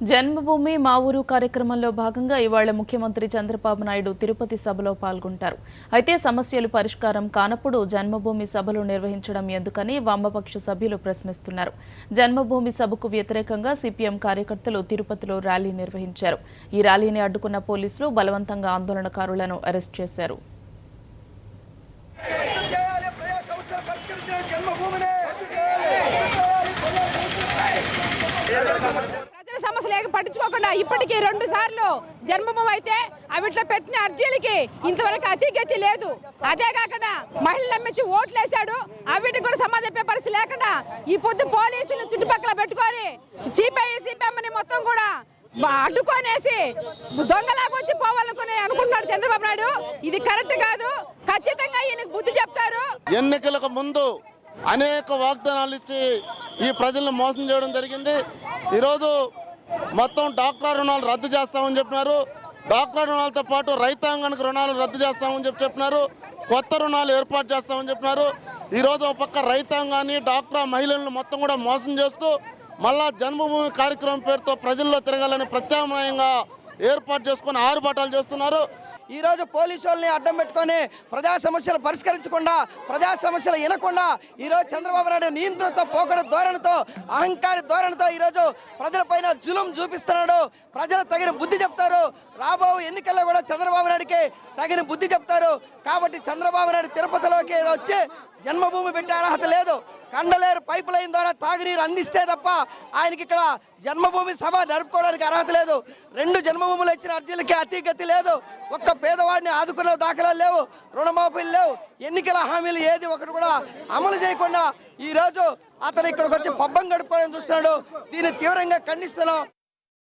జన్మభూమి మా ఊరు కార్యక్రమంలో భాగంగా ఇవాళ ముఖ్యమంత్రి చంద్రబాబు నాయుడు తిరుపతి సభలో పాల్గొంటారు. అయితే సమస్యలు పరిష్కారం కానప్పుడు జన్మభూమి సభలు నిర్వహించడం ఎందుకని వామపక్ష సభ్యులు ప్రశ్నిస్తున్నారు. జన్మభూమి సభకు వ్యతిరేకంగా సిపిఎం కార్యకర్తలు తిరుపతిలో ర్యాలీ నిర్వహించారు. ఈ ర్యాలీని అడ్డుకున్న పోలీసులు బలవంతంగా ఆందోళనకారులను అరెస్ట్ చేశారు. సమస్యలు పట్టించుకోకుండా ఇప్పటికీ 2 సార్లు జన్మభూమి అయితే అవిట్లో పెట్టిన అర్జీలకి ఇంతవరకు అతిగతి లేదు. అదే కాకుండా మహిళలు నమ్మించి ఓట్లేశాడు, అవిటికి కూడా సమాధానం చెప్పే పరిస్థితి లేకుండా ఈ పొద్దు పోలీసులు చుట్టుపక్కల పెట్టుకొని సిపిఎంని మొత్తం కూడా అడ్డుకొనేసి దొంగలాగా వచ్చి పోవాలనుకుని అనుకుంటున్నాడు చంద్రబాబు నాయుడు. ఇది కరెక్ట్ కాదు. ఖచ్చితంగా ఈయనకు బుద్ధి చెప్తారు. ఎన్నికలకు ముందు అనేక వాగ్దానాలు ఇచ్చి ఈ ప్రజలను మోసం చేయడం జరిగింది. ఈరోజు మొత్తం డాక్టర్ రుణాలు రద్దు చేస్తామని చెప్పినారు. డాక్టర్ రుణాలతో పాటు రైతాంగానికి రుణాలు రద్దు చేస్తామని చెప్పినారు. కొత్త రుణాలు ఏర్పాటు చేస్తామని చెప్పినారు. ఈరోజు ఒక పక్క రైతాంగాన్ని డాక్టర్ మహిళలను మొత్తం కూడా మోసం చేస్తూ మళ్ళా జన్మభూమి కార్యక్రమం పేరుతో ప్రజల్లో తిరగాలని ప్రత్యామ్నాయంగా ఏర్పాటు చేసుకుని ఆరుబాటాలు చేస్తున్నారు. ఈ రోజు పోలీసు వాళ్ళని అడ్డం పెట్టుకొని ప్రజా సమస్యలు పరిష్కరించకుండా, ప్రజా సమస్యలు వినకుండా ఈరోజు చంద్రబాబు నాయుడు నియంత్రణతో పోకడ ధోరణితో, అహంకార ధోరణితో ఈరోజు ప్రజలపైన జులుం చూపిస్తున్నాడు. ప్రజలు తగిన బుద్ధి చెప్తారు. రాబో ఎన్నికల్లో కూడా చంద్రబాబు నాయుడికి తగిన బుద్ధి చెప్తారు. కాబట్టి చంద్రబాబు నాయుడు తిరుపతిలోకి వచ్చి జన్మభూమి పెట్టే అర్హత లేదు. కండలేరు పైప్ లైన్ ద్వారా తాగునీరు అందిస్తే తప్ప ఆయనకి ఇక్కడ జన్మభూమి సభ జరుపుకోవడానికి అర్హత లేదు. 2 జన్మభూములు ఇచ్చిన అర్జీలకి అతిగతి లేదు. ఒక్క పేదవాడిని ఆదుకునే దాఖలాలు లేవు, రుణమాఫీలు లేవు, ఎన్నికల హామీలు ఏది ఒకటి కూడా అమలు చేయకుండా ఈ రోజు అతను ఇక్కడికి వచ్చి పబ్బం గడుపుకోవాలని చూస్తున్నాడు. దీన్ని తీవ్రంగా ఖండిస్తున్నాం.